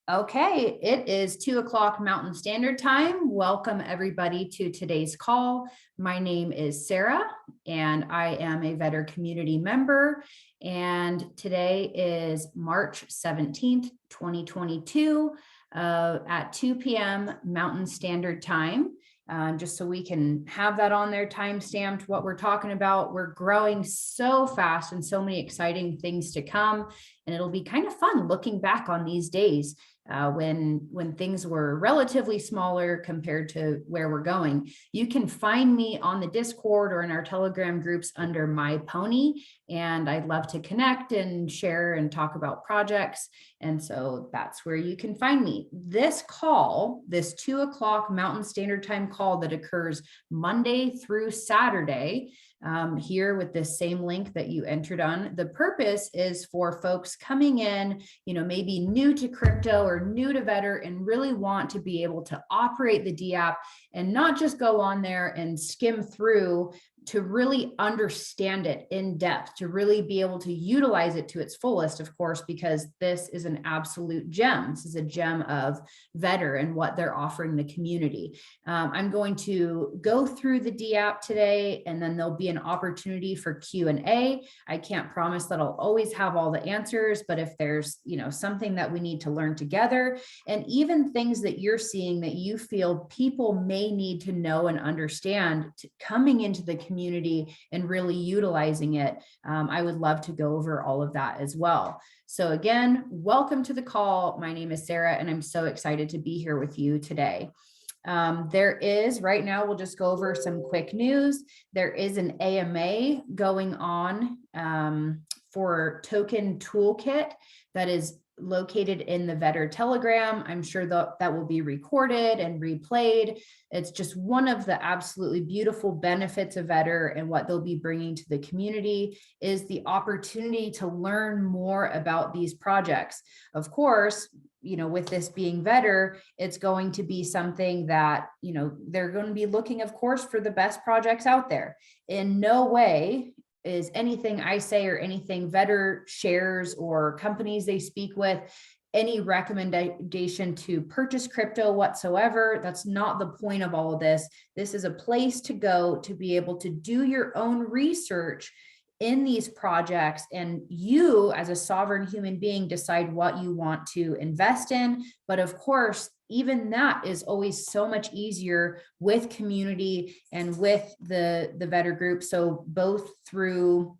Okay, it is 2 o'clock Mountain Standard Time. Welcome everybody to today's call. My name is Sarah and I am a Vetter community member. And today is March 17th, 2022 at 2 p.m. Mountain Standard Time. Just so we can have that on there time stamped what we're talking about. We're growing so fast and so many exciting things to come. And it'll be kind of fun looking back on these days when things were relatively smaller compared to where we're going. You can find me on the Discord or in our Telegram groups under My Pony, and I'd love to connect and share and talk about projects. And so that's where you can find me. This call, this 2 o'clock Mountain Standard Time call that occurs Monday through Saturday, here with this same link that you entered on. The purpose is for folks coming in, maybe new to crypto or new to Vetter and really want to be able to operate the dApp and not just go on there and skim through, to really understand it in depth, to really be able to utilize it to its fullest, of course, because this is an absolute gem. This is a gem of Vetter and what they're offering the community. I'm going to go through the dApp today, and then there'll be an opportunity for Q&A. I can't promise that I'll always have all the answers, but if there's something that we need to learn together, and even things that you're seeing that you feel people may need to know and understand coming into the community and really utilizing it, I would love to go over all of that as well. So again, welcome to the call. My name is Sarah, and I'm so excited to be here with you today. There is, right now, we'll just go over some quick news. There is an AMA going on for Token Toolkit that is located in the Vetter Telegram. I'm sure that will be recorded and replayed. It's just one of the absolutely beautiful benefits of Vetter, and what they'll be bringing to the community is the opportunity to learn more about these projects. Of course, with this being Vetter, it's going to be something that, they're going to be looking, of course, for the best projects out there. In no way is anything I say or anything Vetter shares or companies they speak with any recommendation to purchase crypto whatsoever. That's not the point of all of this. This is a place to go to be able to do your own research in these projects, and you as a sovereign human being decide what you want to invest in. But of course, even that is always so much easier with community and with the Vetter group. So both through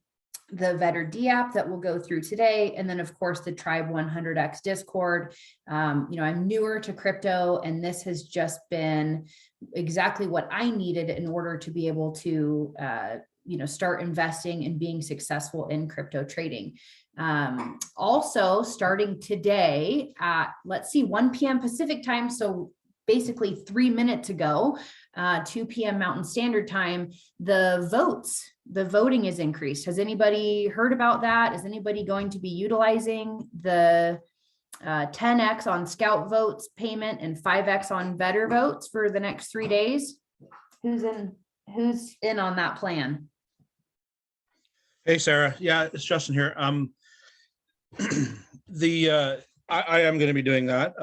the Vetter dApp that we'll go through today, and then of course the Tribe 100X Discord. I'm newer to crypto, and this has just been exactly what I needed in order to be able to start investing and being successful in crypto trading. Also starting today at, 1 p.m. Pacific time. So basically 3 minutes ago, 2 p.m. Mountain Standard Time, the voting is increased. Has anybody heard about that? Is anybody going to be utilizing the 10x on Scout votes payment and 5x on Vetter votes for the next 3 days? Who's in on that plan? Hey, Sarah. Yeah, it's Justin here. I am going to be doing that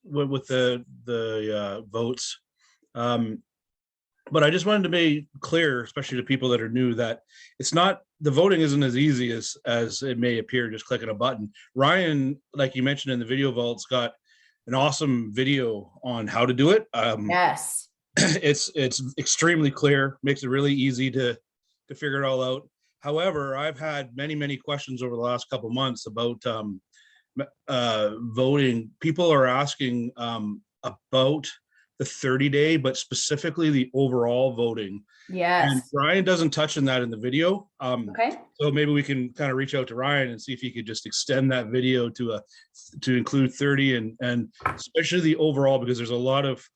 with the votes. But I just wanted to be clear, especially to people that are new, that it's not, the voting isn't as easy as it may appear, just clicking a button. Ryan, like you mentioned in the video vaults, got an awesome video on how to do it. Yes. It's extremely clear, makes it really easy to figure it all out. However, I've had many questions over the last couple of months about voting. People are asking about the 30-day, but specifically the overall voting. Yes. And Ryan doesn't touch on that in the video. Okay. So maybe we can kind of reach out to Ryan and see if he could just extend that video to include 30 and especially the overall, because there's a lot of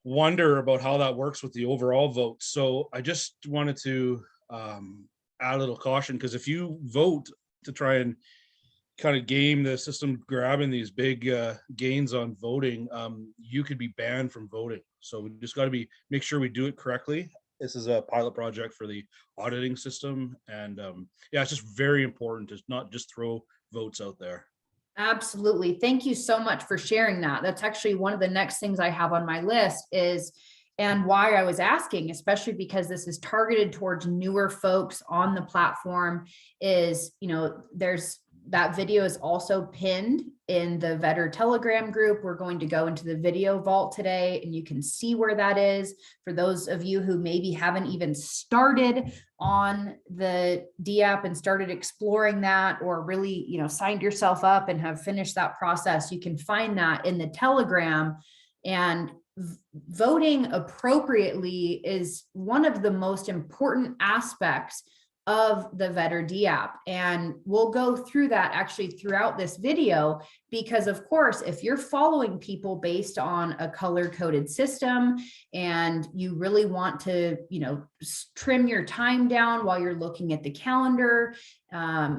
wonder about how that works with the overall vote. So I just wanted to add a little caution, because if you vote to try and kind of game the system grabbing these big gains on voting, you could be banned from voting. So we just got to make sure we do it correctly. This is a pilot project for the auditing system, and yeah, it's just very important to not just throw votes out there. Absolutely. Thank you so much for sharing that. That's actually one of the next things I have on my list is, and why I was asking, especially because this is targeted towards newer folks on the platform, is, there's that video is also pinned in the Vetter Telegram group. We're going to go into the video vault today, and you can see where that is. For those of you who maybe haven't even started on the dApp and started exploring that, or really, signed yourself up and have finished that process, you can find that in the Telegram. And voting appropriately is one of the most important aspects of the Vetter dApp. And we'll go through that actually throughout this video, because of course, if you're following people based on a color-coded system and you really want to, trim your time down while you're looking at the calendar,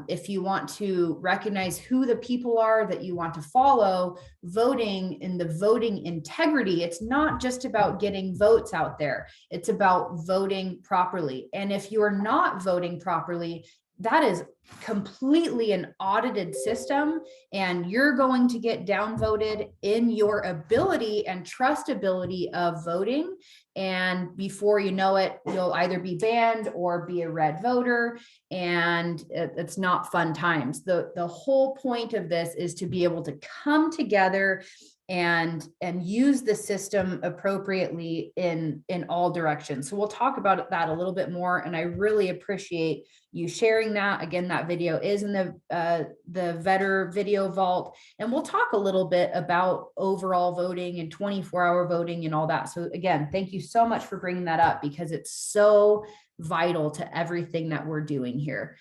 if you want to recognize who the people are that you want to follow, voting in the voting integrity, it's not just about getting votes out there. It's about voting properly. And if you're not voting properly, that is completely an audited system, and you're going to get downvoted in your ability and trustability of voting. And before you know it, you'll either be banned or be a red voter, and it's not fun times. The whole point of this is to be able to come together and use the system appropriately in all directions. So we'll talk about that a little bit more, and I really appreciate you sharing that. Again, that video is in the Vetter video vault, and we'll talk a little bit about overall voting and 24-hour voting and all that. So again, thank you so much for bringing that up, because it's so vital to everything that we're doing here.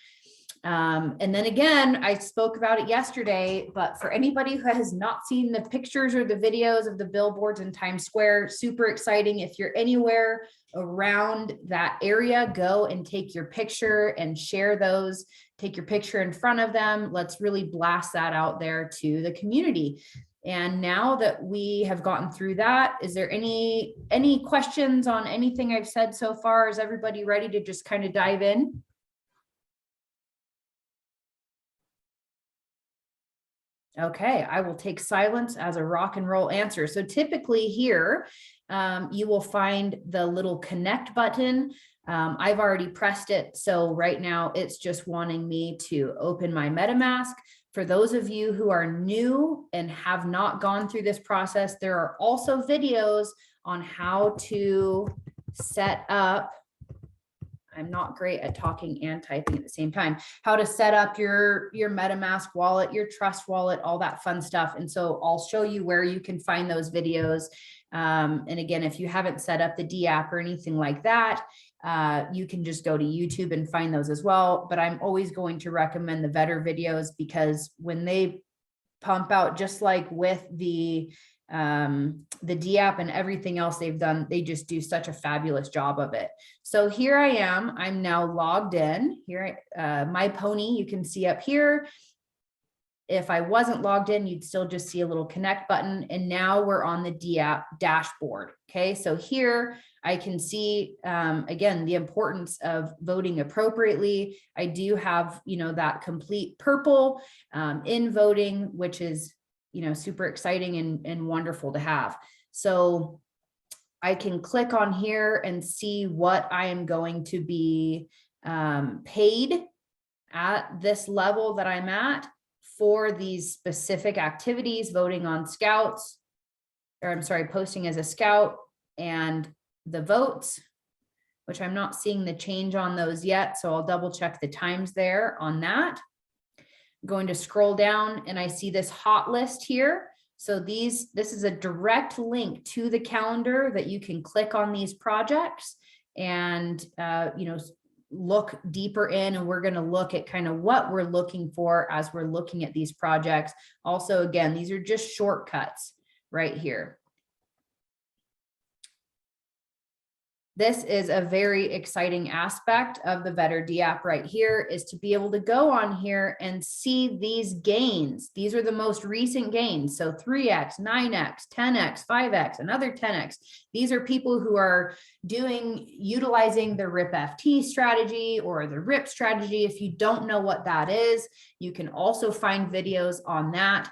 And then again, I spoke about it yesterday, but for anybody who has not seen the pictures or the videos of the billboards in Times Square, super exciting. If you're anywhere around that area, go and take your picture and share those. Take your picture in front of them. Let's really blast that out there to the community. And now that we have gotten through that, is there any questions on anything I've said so far? Is everybody ready to just kind of dive in? Okay, I will take silence as a rock and roll answer. So typically here, you will find the little connect button. I've already pressed it. So right now it's just wanting me to open my MetaMask. For those of you who are new and have not gone through this process, there are also videos on how to set up. I'm not great at talking and typing at the same time, how to set up your MetaMask wallet, your Trust wallet, all that fun stuff. And so I'll show you where you can find those videos. And again, if you haven't set up the dApp or anything like that, you can just go to YouTube and find those as well. But I'm always going to recommend the Vetter videos, because when they pump out, just like with the dApp and everything else they've done, they just do such a fabulous job of it. So here I am, I'm now logged in here. My pony, you can see up here. If I wasn't logged in, you'd still just see a little connect button. And now we're on the dApp dashboard. Okay, so here I can see, again, the importance of voting appropriately. I do have, that complete purple in voting, which is, super exciting and wonderful to have. So I can click on here and see what I am going to be paid at this level that I'm at for these specific activities, voting on scouts, or I'm sorry, posting as a scout, and the votes, which I'm not seeing the change on those yet. So I'll double check the times there on that. I'm going to scroll down and I see this hot list here. So this is a direct link to the calendar that you can click on these projects and, look deeper in, and we're going to look at kind of what we're looking for as we're looking at these projects. Also, again, these are just shortcuts right here. This is a very exciting aspect of the Vetter dApp right here, is to be able to go on here and see these gains. These are the most recent gains. So 3x, 9x, 10x, 5x, another 10x. These are people who are utilizing the RIP-FT strategy or the RIP strategy. If you don't know what that is, you can also find videos on that.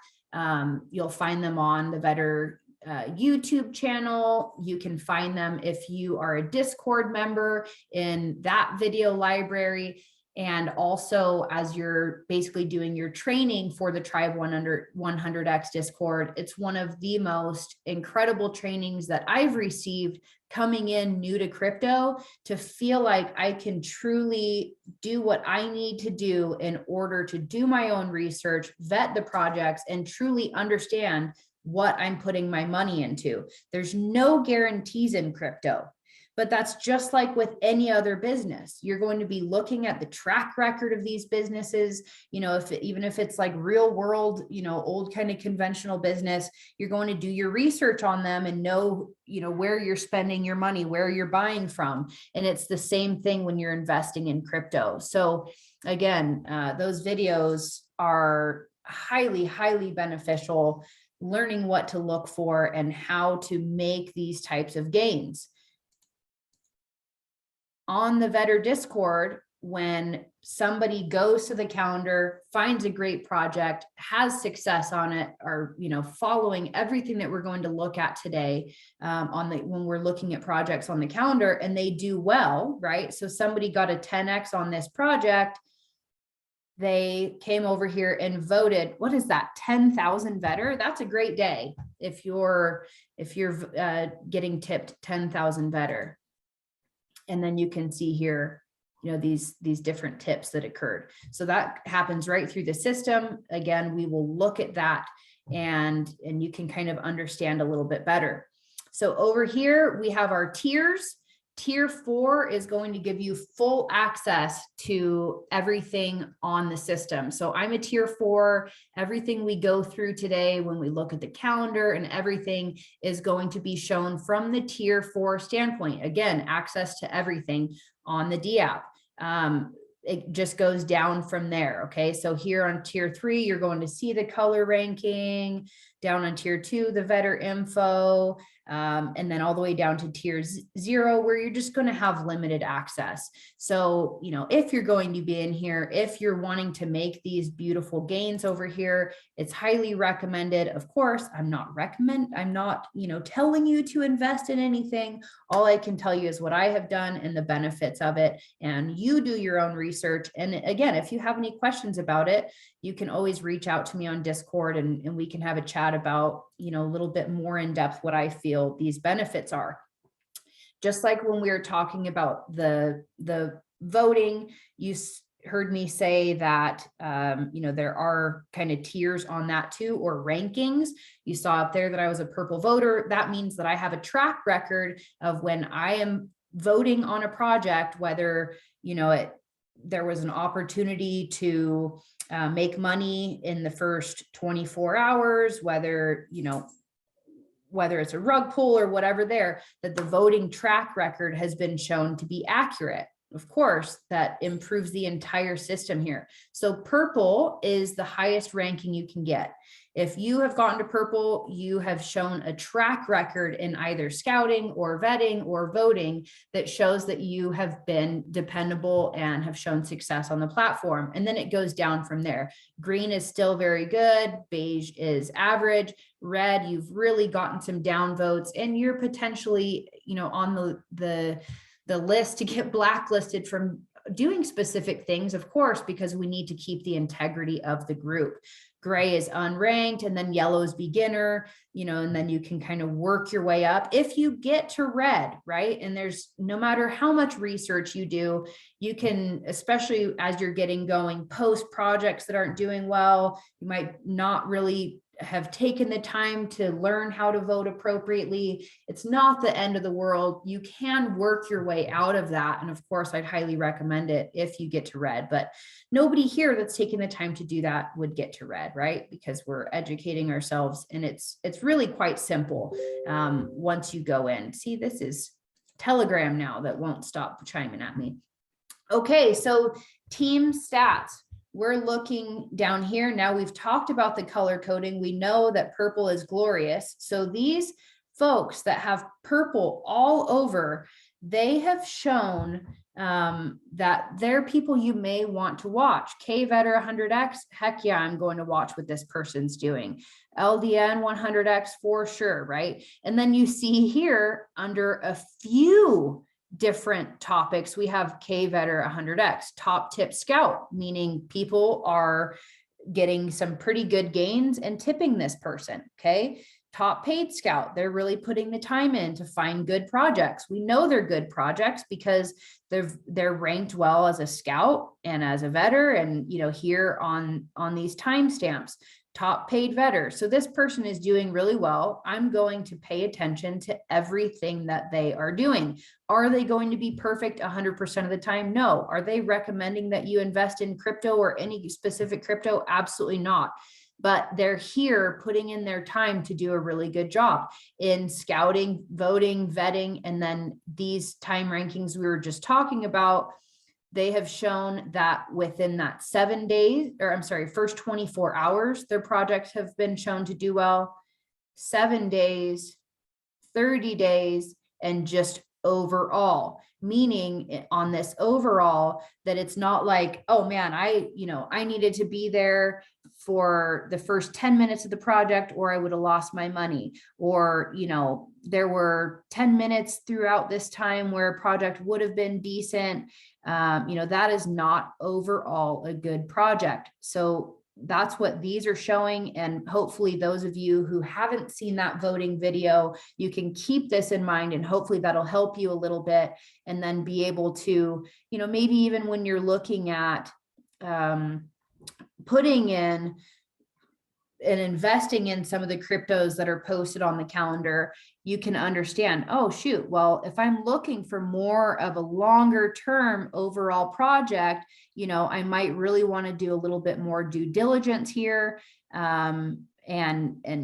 You'll find them on the Vetter YouTube channel. You can find them if you are a Discord member in that video library. And also, as you're basically doing your training for the Tribe 100X Discord, it's one of the most incredible trainings that I've received coming in new to crypto, to feel like I can truly do what I need to do in order to do my own research, vet the projects, and truly understand what I'm putting my money into. There's no guarantees in crypto, but that's just like with any other business. You're going to be looking at the track record of these businesses. You know, even if it's like real world, you know, old kind of conventional business, you're going to do your research on them and know, you know, where you're spending your money, where you're buying from. And it's the same thing when you're investing in crypto. So again, those videos are highly, highly beneficial, learning what to look for and how to make these types of gains. On the Vetter Discord, when somebody goes to the calendar, finds a great project, has success on it, or, you know, following everything that we're going to look at today, when we're looking at projects on the calendar, and they do well, right? So somebody got a 10x on this project. They came over here and voted. What is that? 10,000 Vetter. That's a great day if you're getting tipped 10,000 Vetter. And then you can see here, you know, these different tips that occurred. So that happens right through the system. Again, we will look at that, and you can kind of understand a little bit better. So over here we have our tiers. Tier 4 is going to give you full access to everything on the system. So I'm a tier 4. Everything we go through today, when we look at the calendar and everything, is going to be shown from the tier 4 standpoint. Again, access to everything on the dApp. It just goes down from there. Okay, so here on tier 3, you're going to see the color ranking. Down on tier 2, the Vetter info. And then all the way down to tier 0, where you're just going to have limited access. So, you know, if you're going to be in here, if you're wanting to make these beautiful gains over here, it's highly recommended. Of course, I'm not, you know, telling you to invest in anything. All I can tell you is what I have done and the benefits of it. And you do your own research. And again, if you have any questions about it, you can always reach out to me on Discord, and we can have a chat about, you know, a little bit more in depth what I feel these benefits are. Just like when we were talking about the voting, you heard me say that, you know, there are kind of tiers on that too, or rankings. You saw up there that I was a purple voter. That means that I have a track record of when I am voting on a project, whether, you know, there was an opportunity to make money in the first 24 hours, whether, you know, whether it's a rug pull or whatever there, that the voting track record has been shown to be accurate. Of course, that improves the entire system here. So purple is the highest ranking you can get. If you have gotten to purple, you have shown a track record in either scouting or vetting or voting that shows that you have been dependable and have shown success on the platform. And then it goes down from there. Green is still very good. Beige is average. Red, you've really gotten some down votes, and you're potentially, you know, on the list to get blacklisted from doing specific things, of course, because we need to keep the integrity of the group. Gray is unranked, and then yellow is beginner, you know, and then you can kind of work your way up if you get to red, right? And there's, no matter how much research you do, you can, especially as you're getting going, post projects that aren't doing well. You might not really have taken the time to learn how to vote appropriately. It's not the end of the world. You can work your way out of that. And of course, I'd highly recommend it if you get to red, but nobody here that's taking the time to do that would get to red, right? Because we're educating ourselves, and it's really quite simple once you go in. See, this is Telegram now that won't stop chiming at me. Okay, so team stats. We're looking down here. Now we've talked about the color coding. We know that purple is glorious. So these folks that have purple all over, they have shown that they're people you may want to watch. KVetter 100X, heck yeah, I'm going to watch what this person's doing. LDN 100X for sure, right? And then you see here under a few different topics, we have KVetter 100X, top tip scout, meaning people are getting some pretty good gains and tipping this person, okay? Top paid scout, they're really putting the time in to find good projects. We know they're good projects because they're ranked well as a scout and as a vetter, and here on these timestamps. Top paid vetter. So this person is doing really well. I'm going to pay attention to everything that they are doing. Are they going to be perfect 100% of the time? No. Are they recommending that you invest in crypto or any specific crypto? Absolutely not. But they're here putting in their time to do a really good job in scouting, voting, vetting, and then these time rankings we were just talking about. They have shown that within that 7 days, or I'm sorry, first 24 hours, their projects have been shown to do well. 7 days, 30 days, and just overall, meaning on this overall that it's not like, oh man, I needed to be there for the first 10 minutes of the project or I would have lost my money, or there were 10 minutes throughout this time where a project would have been decent. That is not overall a good project. So that's what these are showing. And hopefully those of you who haven't seen that voting video, you can keep this in mind, and hopefully that'll help you a little bit, and then be able to, maybe even when you're looking at putting in and investing in some of the cryptos that are posted on the calendar, you can understand, oh shoot, well, if I'm looking for more of a longer term overall project, I might really want to do a little bit more due diligence here. And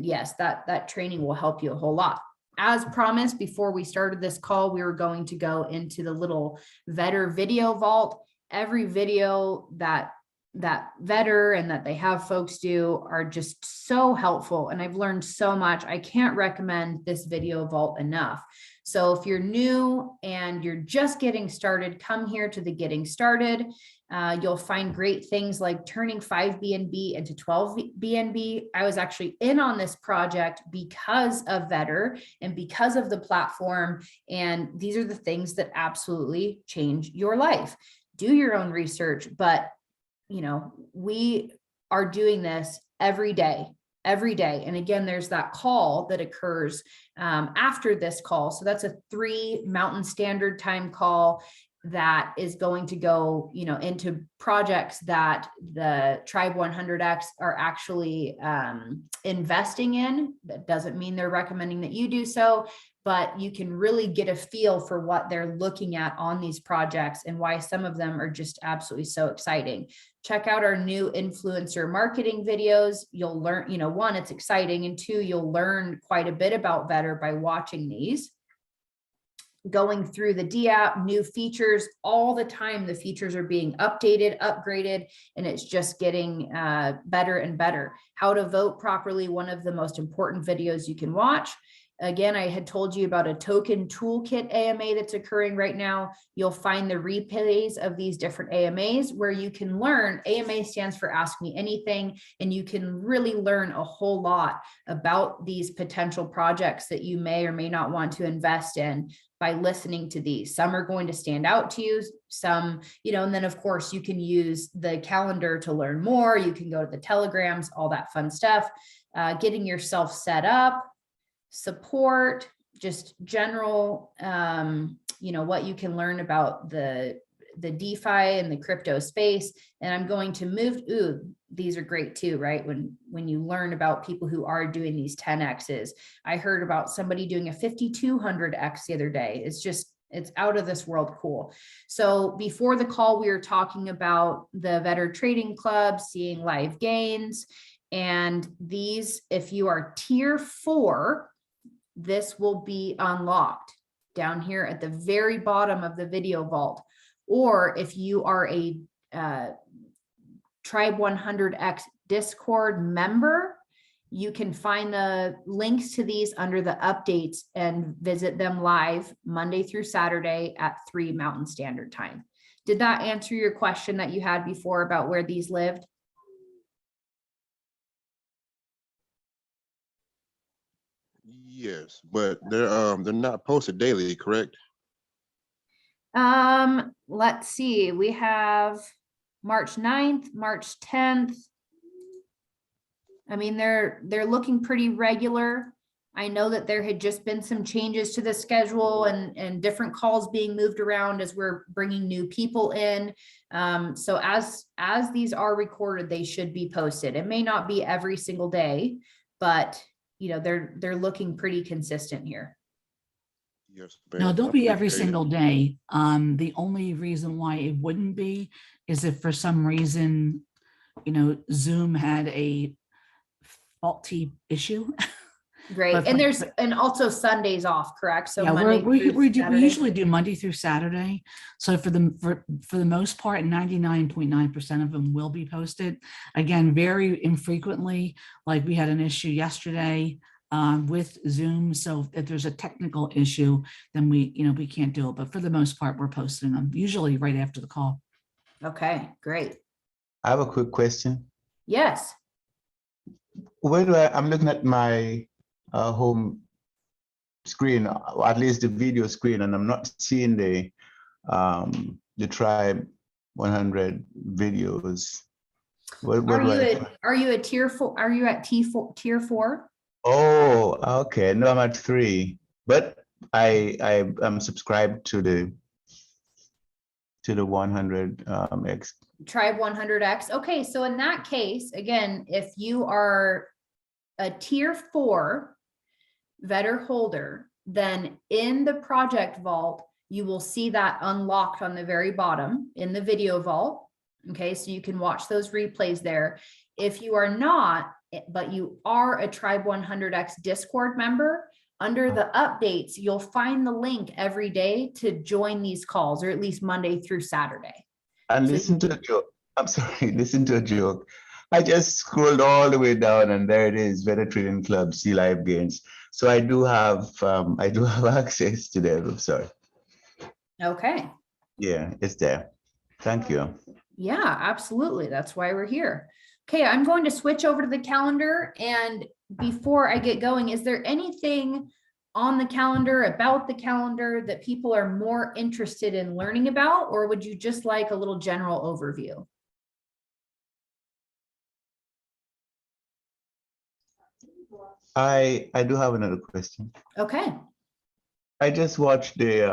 yes, that training will help you a whole lot. As promised, before we started this call, we were going to go into the little vetter video vault. Every video that vetter and that they have folks do are just so helpful, and I've learned so much. I can't recommend this video vault enough. So if you're new and you're just getting started, come here to the Getting Started. You'll find great things like turning 5 BNB into 12 BNB. I was actually in on this project because of Vetter and because of the platform, and these are the things that absolutely change your life. Do your own research, but we are doing this every day. And again, there's that call that occurs after this call. So that's a 3 Mountain Standard Time call that is going to go, into projects that the Tribe 100X are actually investing in. That doesn't mean they're recommending that you do so, but you can really get a feel for what they're looking at on these projects and why some of them are just absolutely so exciting. Check out our new influencer marketing videos. You'll learn, one, it's exciting, and 2, you'll learn quite a bit about Vetter by watching these. Going through the dApp, new features all the time. The features are being updated, upgraded, and it's just getting better and better. How to vote properly, one of the most important videos you can watch. Again, I had told you about a token toolkit AMA that's occurring right now. You'll find the replays of these different AMAs where you can learn. AMA stands for Ask Me Anything, and you can really learn a whole lot about these potential projects that you may or may not want to invest in by listening to these. Some are going to stand out to you, some, and then of course you can use the calendar to learn more. You can go to the telegrams, all that fun stuff, getting yourself set up, support, just general, what you can learn about the DeFi and the crypto space. And I'm going to move, these are great too, right? When you learn about people who are doing these 10Xs. I heard about somebody doing a 5,200X the other day. It's out of this world cool. So before the call, we were talking about the Vetter Trading Club, seeing live gains. And these, if you are tier 4, this will be unlocked. down here at the very bottom of the video vault. Or if you are a Tribe 100X Discord member, you can find the links to these under the updates and visit them live Monday through Saturday at 3 Mountain Standard Time. Did that answer your question that you had before about where these lived? Yes, but they're not posted daily, correct? Let's see. We have March 9th, March 10th. I mean, they're looking pretty regular. I know that there had just been some changes to the schedule and different calls being moved around as we're bringing new people in. So as these are recorded, they should be posted. It may not be every single day, but you know, they're looking pretty consistent here. Yes. No, they'll be every single day. The only reason why it wouldn't be is if for some reason, you know, Zoom had a faulty issue. Great. But And for- there's, and also Sundays off, correct? So Yeah, Monday we through we Saturday? usually do Monday through Saturday. So for the most part, 99.9% of them will be posted. Again, very infrequently, like we had an issue yesterday with Zoom. So if there's a technical issue, then we can't do it. But for the most part, we're posting them usually right after the call. Okay, great. I have a quick question. Yes. Where do I'm looking at my home screen, or at least the video screen, and I'm not seeing the Tribe 100 videos. Are you a tier 4? Are you at tier 4? Oh, okay. No, I'm at 3, but I'm subscribed to the 100 X. Tribe 100X. Okay, so in that case, again, if you are a tier 4 Vetter holder, then in the project vault, you will see that unlocked on the very bottom in the video vault. Okay, so you can watch those replays there. If you are not, but you are a Tribe 100X Discord member, under the updates, you'll find the link every day to join these calls, or at least Monday through Saturday. And So listen to a joke. I'm sorry, listen to a joke. I just scrolled all the way down, and there it is, Vetter Trading Club, Sea Live Gains. So I do have access to them. I'm sorry. Okay. Yeah, it's there. Thank you. Yeah, absolutely. That's why we're here. Okay, I'm going to switch over to the calendar. And before I get going, is there anything on the calendar, about the calendar, that people are more interested in learning about, or would you just like a little general overview? I do have another question. Okay. I just watched the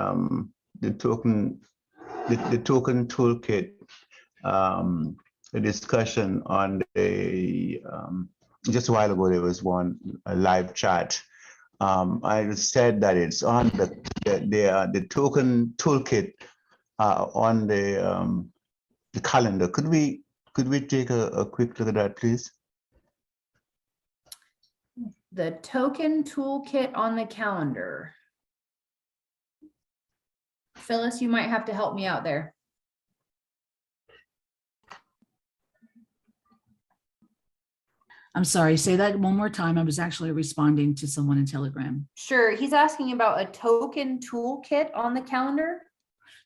token toolkit, a discussion on the just a while ago. There was a live chat. I said that it's on the token toolkit on the calendar. Could we take a quick look at that, please? The token toolkit on the calendar. Phyllis, you might have to help me out there. I'm sorry, say that one more time. I was actually responding to someone in Telegram. Sure. He's asking about a token toolkit on the calendar.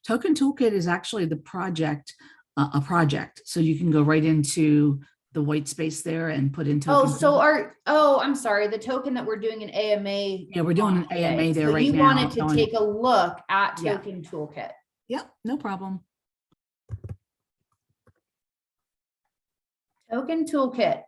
Token Toolkit is actually the project, a project. So you can go right into the white space there and put in Oh, token. so I'm sorry, the token that we're doing an AMA. Yeah, we're doing an today. AMA there So right you now. wanted to going- take a look at Yeah. token toolkit. Yep, no problem. Token toolkit.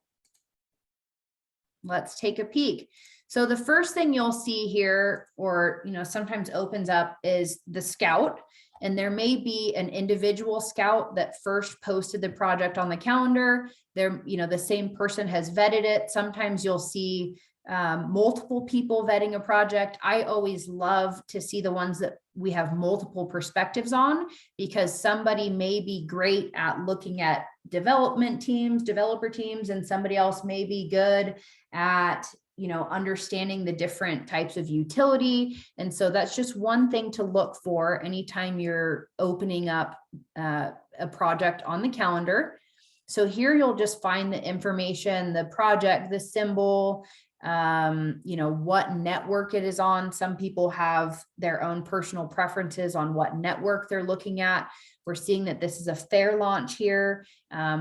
Let's take a peek. So the first thing you'll see here, or sometimes opens up, is the scout. And there may be an individual scout that first posted the project on the calendar. The same person has vetted it. Sometimes you'll see multiple people vetting a project. I always love to see the ones that we have multiple perspectives on, because somebody may be great at looking at developer teams, and somebody else may be good at understanding the different types of utility. And so that's just one thing to look for anytime you're opening up a project on the calendar. So here you'll just find the information, the project, the symbol, what network it is on. Some people have their own personal preferences on what network they're looking at. We're seeing that this is a fair launch here,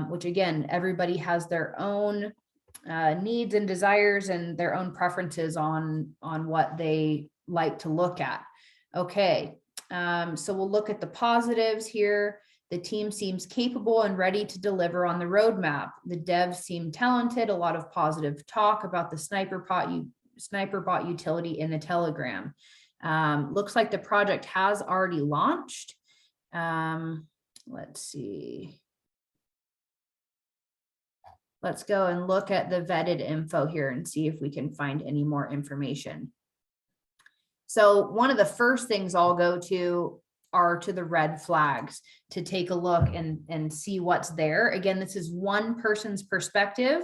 which again, everybody has their own needs and desires and their own preferences on what they like to look at. Okay, so we'll look at the positives here. The team seems capable and ready to deliver on the roadmap. The devs seem talented, a lot of positive talk about the sniper bot utility in the Telegram. Looks like the project has already launched. Let's see. Let's go and look at the vetted info here and see if we can find any more information. So one of the first things I'll go to are to the red flags to take a look and see what's there. Again, this is one person's perspective.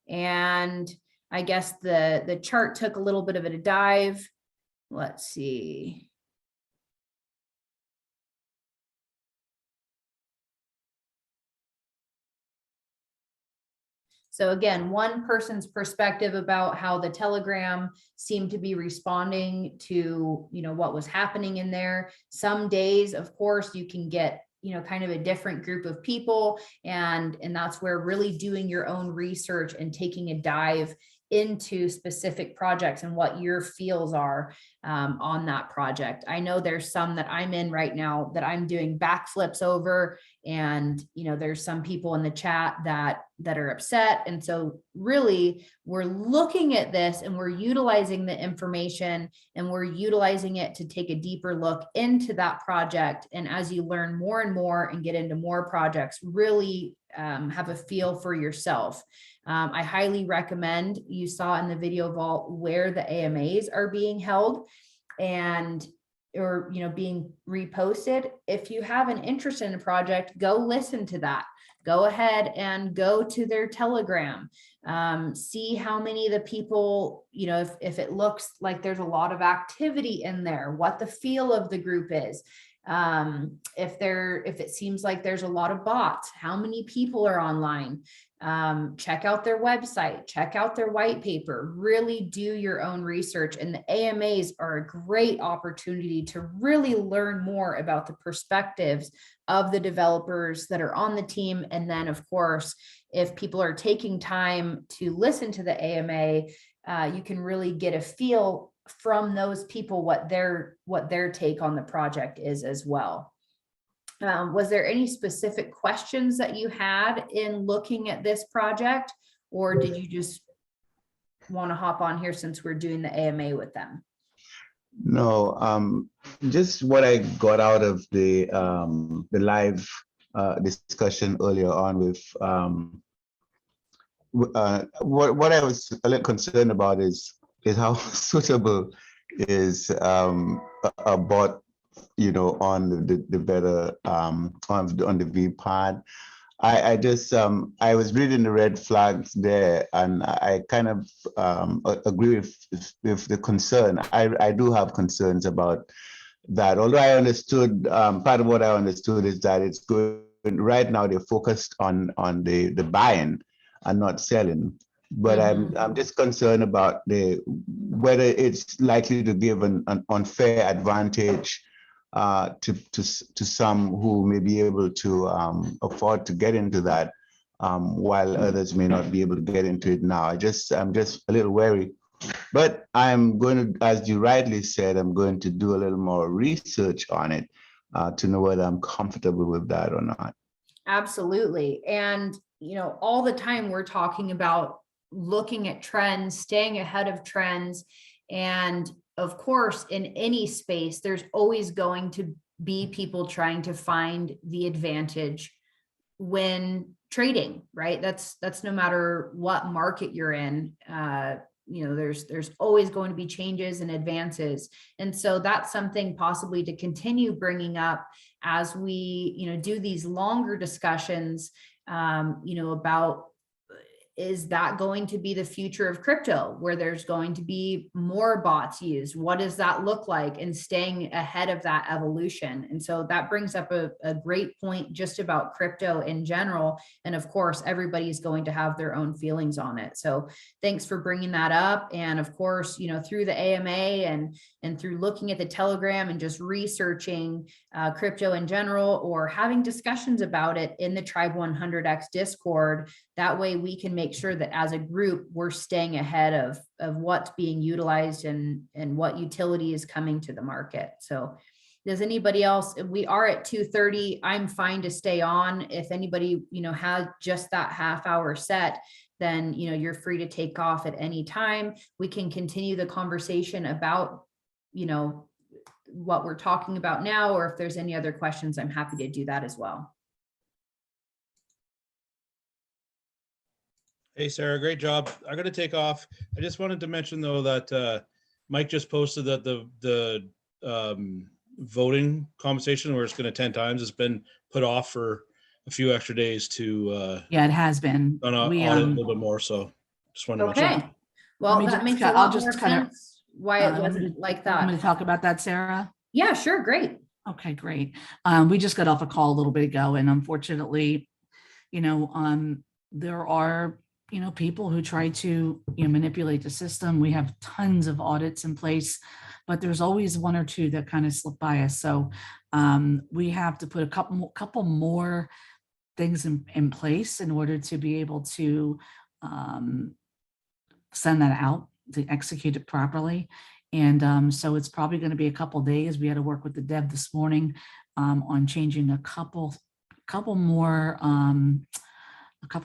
And I guess the chart took a little bit of a dive. Let's see. So again, one person's perspective about how the Telegram seemed to be responding to, what was happening in there. Some days, of course, you can get, kind of a different group of people. And that's where really doing your own research and taking a dive into specific projects and what your feels are on that project. I know there's some that I'm in right now that I'm doing backflips over, and there's some people in the chat that are upset. And so really we're looking at this and we're utilizing the information and we're utilizing it to take a deeper look into that project. And as you learn more and more and get into more projects, really have a feel for yourself. I highly recommend, you saw in the video vault where the AMAs are being held or being reposted. If you have an interest in a project, go listen to that. Go ahead and go to their Telegram. See how many of the people, if it looks like there's a lot of activity in there, what the feel of the group is. If it seems like there's a lot of bots, how many people are online. Check out their website, check out their white paper, really do your own research. And the AMAs are a great opportunity to really learn more about the perspectives of the developers that are on the team. And then of course, if people are taking time to listen to the AMA, you can really get a feel from those people what their take on the project is as well. Was there any specific questions that you had in looking at this project, or did you just want to hop on here since we're doing the AMA with them? No, just what I got out of the live discussion earlier on with what I was a little concerned about is how suitable is a bot, on the better on the VPod. I just I was reading the red flags there, and I kind of agree with the concern. I do have concerns about that. Although I understood, part of what I understood is that it's good right now. They're focused on the buying and not selling. But I'm just concerned about whether it's likely to give an unfair advantage to some who may be able to afford to get into that, while others may not be able to get into it now. I'm just a little wary. But I'm going to, as you rightly said, I'm going to do a little more research on it to know whether I'm comfortable with that or not. Absolutely. And, all the time we're talking about looking at trends, staying ahead of trends. And of course, in any space, there's always going to be people trying to find the advantage when trading, right? That's no matter what market you're in. There's always going to be changes and advances. And so that's something possibly to continue bringing up as we, do these longer discussions, about is that going to be the future of crypto, where there's going to be more bots used? What does that look like? And staying ahead of that evolution. And so that brings up a great point just about crypto in general. And of course, everybody's going to have their own feelings on it. So thanks for bringing that up. And of course, you know, through the AMA and through looking at the Telegram and just researching crypto in general, or having discussions about it in the Tribe 100X Discord, that way we can make sure that as a group, we're staying ahead of what's being utilized and what utility is coming to the market. So does anybody else, we are at 2:30. I'm fine to stay on. If anybody, you know, has just that half hour set, then, you know, you're free to take off at any time. We can continue the conversation about, you know, what we're talking about now, or if there's any other questions, I'm happy to do that as well. Hey, Sarah, great job. I'm going to take off. I just wanted to mention, though, that Mike just posted that the voting conversation, where it's going to 10 times, has been put off for a few extra days to Yeah, it has been. audit We, a little bit more. So just wanted to mention Okay, that. well, me that just makes cut- a I'll lot just more kinda, sense why it wasn't like I'm going that. to talk about that, Sarah. Yeah, sure, great. Okay, great. We just got off a call a little bit ago, and unfortunately, you know, there are, you know, people who try to, you know, manipulate the system. We have tons of audits in place, but there's always one or two that kind of slip by us. So we have to put a couple more things in place in order to be able to send that out, to execute it properly. And so it's probably going to be a couple days. We had to work with the dev this morning on changing a couple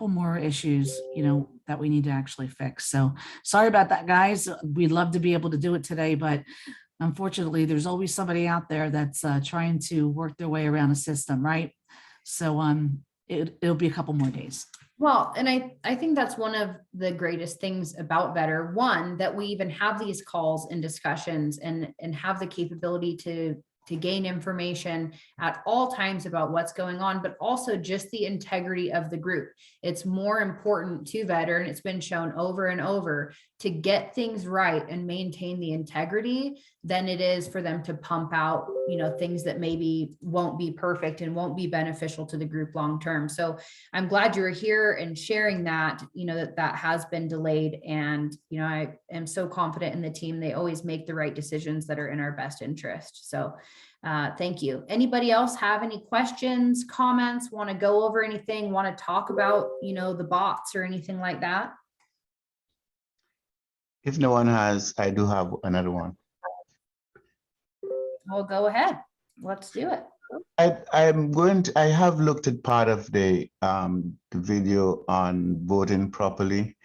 more issues, you know, that we need to actually fix. So sorry about that, guys. We'd love to be able to do it today, but unfortunately, there's always somebody out there that's trying to work their way around a system, right? So it'll be a couple more days. Well, and I think that's one of the greatest things about Vetter. One, that we even have these calls and discussions and have the capability to gain information at all times about what's going on, but also just the integrity of the group. It's more important to Vetter, and it's been shown over and over, to get things right and maintain the integrity than it is for them to pump out, you know, things that maybe won't be perfect and won't be beneficial to the group long term. So I'm glad you're here and sharing that, you know, that has been delayed. And, you know, I am so confident in the team. They always make the right decisions that are in our best interest. So thank you. Anybody else have any questions, comments, want to go over anything, want to talk about, you know, the bots or anything like that? If no one has, I do have another one. Well, go ahead. Let's do it. I have looked at part of the video on voting properly.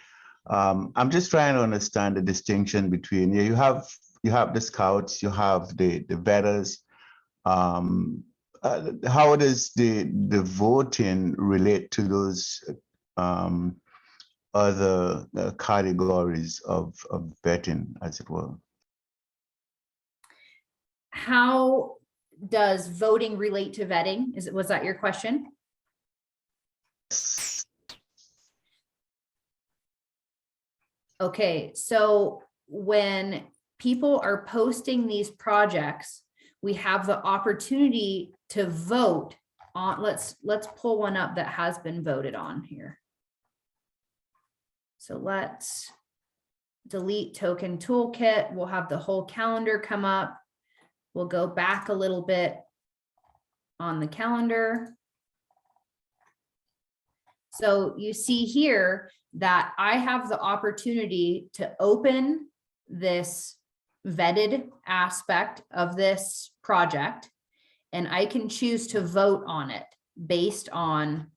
I'm just trying to understand the distinction between, you have the scouts, you have the vetters. How does the voting relate to those other categories of vetting, as it were? How does voting relate to vetting? Was that your question? Okay, so when people are posting these projects, we have the opportunity to vote on, let's pull one up that has been voted on here. So let's delete token toolkit. We'll have the whole calendar come up. We'll go back a little bit on the calendar. So you see here that I have the opportunity to open this vetted aspect of this project, and I can choose to vote on it based on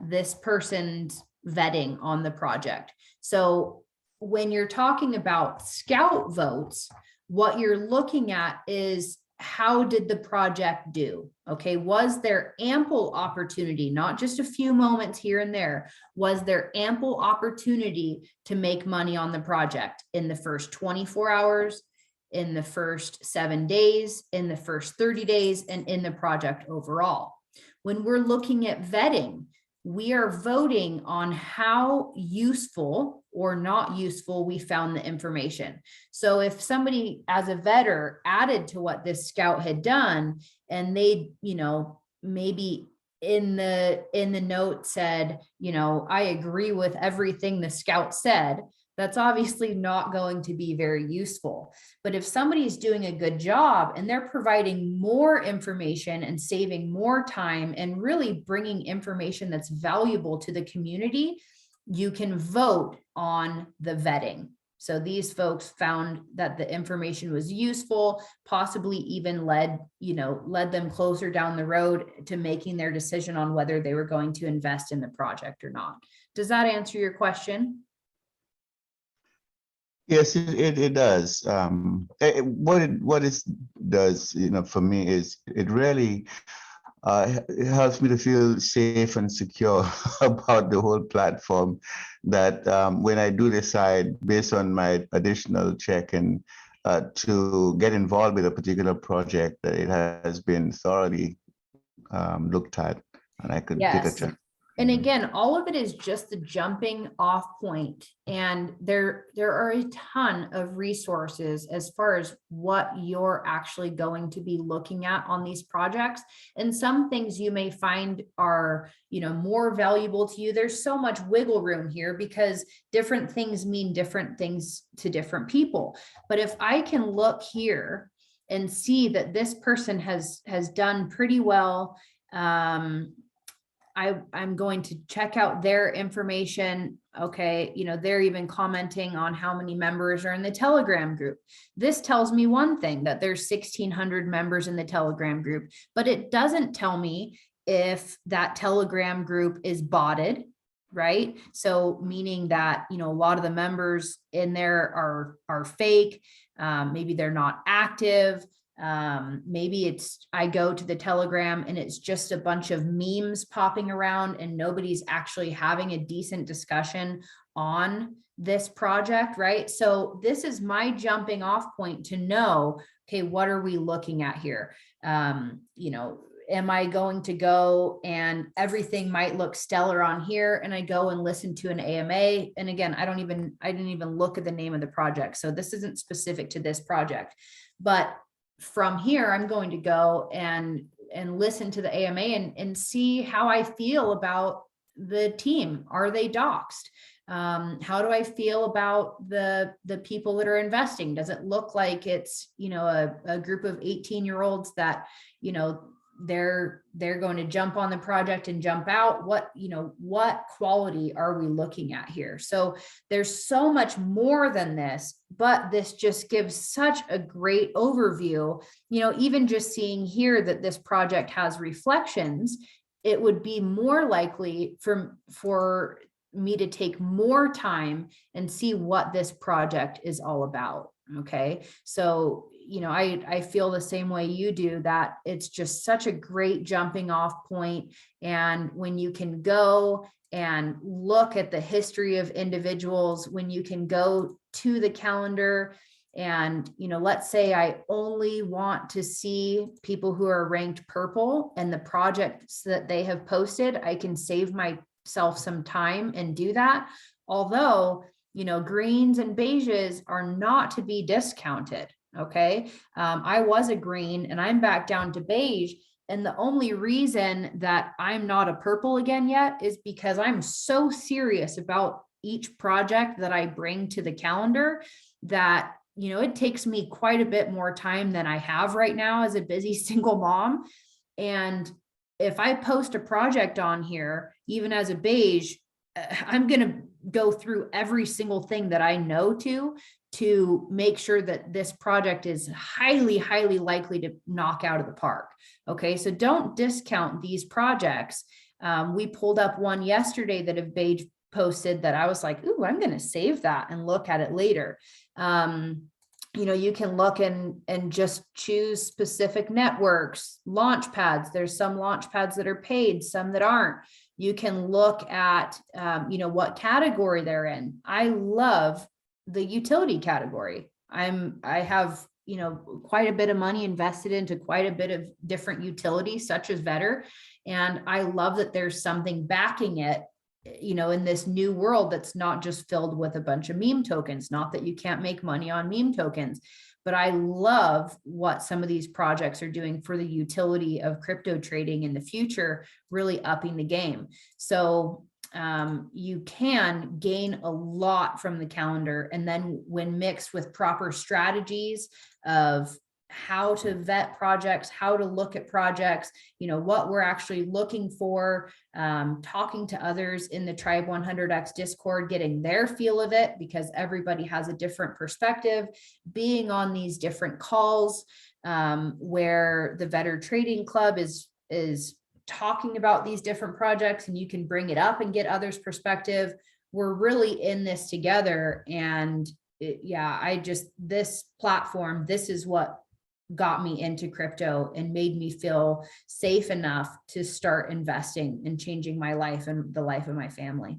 this person's vetting on the project. So when you're talking about scout votes, what you're looking at is, how did the project do? Okay, was there ample opportunity, not just a few moments here and there, was there ample opportunity to make money on the project in the first 24 hours, in the first 7 days, in the first 30 days, and in the project overall? When we're looking at vetting, we are voting on how useful or not useful we found the information. So if somebody as a vetter added to what this scout had done, and they, maybe in the note said, I agree with everything the scout said, that's obviously not going to be very useful. But if somebody's doing a good job and they're providing more information and saving more time and really bringing information that's valuable to the community, you can vote on the vetting. So these folks found that the information was useful, possibly even led them closer down the road to making their decision on whether they were going to invest in the project or not. Does that answer your question? Yes, it does. What it does, for me is it really it helps me to feel safe and secure about the whole platform. That when I do decide, based on my additional check and to get involved with a particular project, that it has been thoroughly looked at, and I could take a Yes. check. And again, all of it is just the jumping off point. And there are a ton of resources as far as what you're actually going to be looking at on these projects. And some things you may find are, more valuable to you. There's so much wiggle room here because different things mean different things to different people. But if I can look here and see that this person has done pretty well, I'm going to check out their information. Okay, they're even commenting on how many members are in the Telegram group. This tells me one thing, that there's 1,600 members in the Telegram group, but it doesn't tell me if that Telegram group is botted, right? So meaning that, a lot of the members in there are fake. Maybe they're not active. Maybe I go to the Telegram and it's just a bunch of memes popping around and nobody's actually having a decent discussion on this project, right? So this is my jumping off point to know, okay, what are we looking at here? Am I going to go and everything might look stellar on here and I go and listen to an AMA? And again, I didn't even look at the name of the project. So this isn't specific to this project, but from here, I'm going to go and listen to the AMA and see how I feel about the team. Are they doxed? How do I feel about the people that are investing? Does it look like it's, a group of 18-year-olds that, they're going to jump on the project and jump out? What quality are we looking at here? So there's so much more than this, but this just gives such a great overview. Even just seeing here that this project has reflections, it would be more likely for me to take more time and see what this project is all about. Okay. So, I feel the same way you do, that it's just such a great jumping off point. And when you can go and look at the history of individuals, when you can go to the calendar and, let's say I only want to see people who are ranked purple and the projects that they have posted, I can save myself some time and do that. Although, greens and beiges are not to be discounted. Okay. I was a green and I'm back down to beige. And the only reason that I'm not a purple again yet is because I'm so serious about each project that I bring to the calendar that, it takes me quite a bit more time than I have right now as a busy single mom. And if I post a project on here, even as a beige, I'm going to go through every single thing that I know to make sure that this project is highly, highly likely to knock out of the park. Okay, so don't discount these projects. We pulled up one yesterday that a beige posted that I was like, ooh, I'm going to save that and look at it later. You can look and just choose specific networks, launch pads. There's some launch pads that are paid, some that aren't. You can look at, what category they're in. I love the utility category. I have, quite a bit of money invested into quite a bit of different utilities, such as Vetter. And I love that there's something backing it, you know, in this new world that's not just filled with a bunch of meme tokens. Not that you can't make money on meme tokens, but I love what some of these projects are doing for the utility of crypto trading in the future, really upping the game. So you can gain a lot from the calendar. And then when mixed with proper strategies of how to vet projects, how to look at projects, you know, what we're actually looking for, talking to others in the Tribe 100X Discord, getting their feel of it, because everybody has a different perspective, being on these different calls where the Vetter Trading Club is talking about these different projects and you can bring it up and get others' perspective. We're really in this together. And this platform, this is what got me into crypto and made me feel safe enough to start investing and changing my life and the life of my family.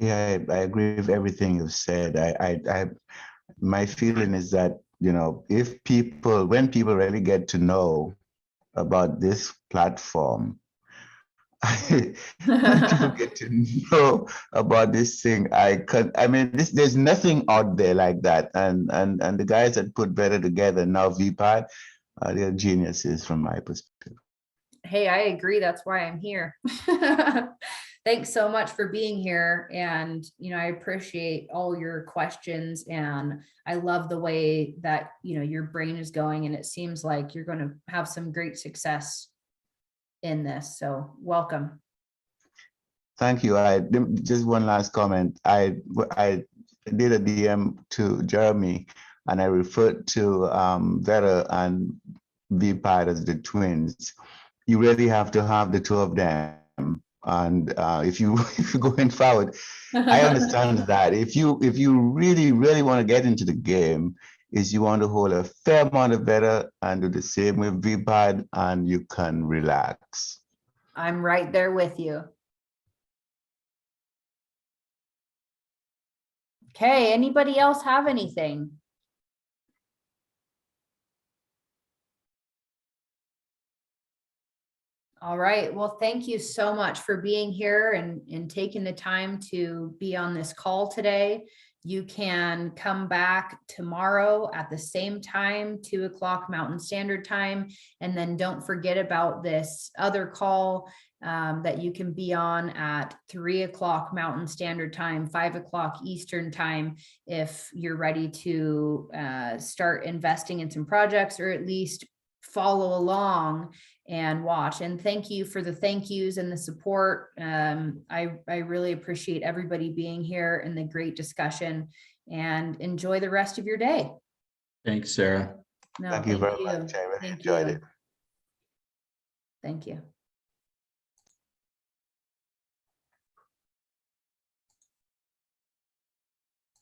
Yeah, I agree with everything you've said. My feeling is that, you know, when people really get to know about this platform, when people get to know about this thing, there's nothing out there like that. And the guys that put Better together now, VPod, they're geniuses from my perspective. Hey, I agree. That's why I'm here. Thanks so much for being here. And, you know, I appreciate all your questions and I love the way that, you know, your brain is going, and it seems like you're going to have some great success in this. So welcome. Thank you. Just one last comment. I did a DM to Jeremy and I referred to Vera and VPod as the twins. You really have to have the two of them. And if you're going forward, I understand that if you really want to get into the game, is you want to hold a fair amount of Vera and do the same with VPod, and you can relax. I'm right there with you. Okay, anybody else have anything? All right, well, thank you so much for being here and taking the time to be on this call today. You can come back tomorrow at the same time, 2 o'clock Mountain Standard Time. And then don't forget about this other call that you can be on at 3 o'clock Mountain Standard Time, 5 o'clock Eastern Time, if you're ready to start investing in some projects, or at least follow along and watch. And thank you for the thank yous and the support. I really appreciate everybody being here and the great discussion, and enjoy the rest of your day. Thanks, Sarah. No, Thank you very much. I really enjoyed it. Thank you.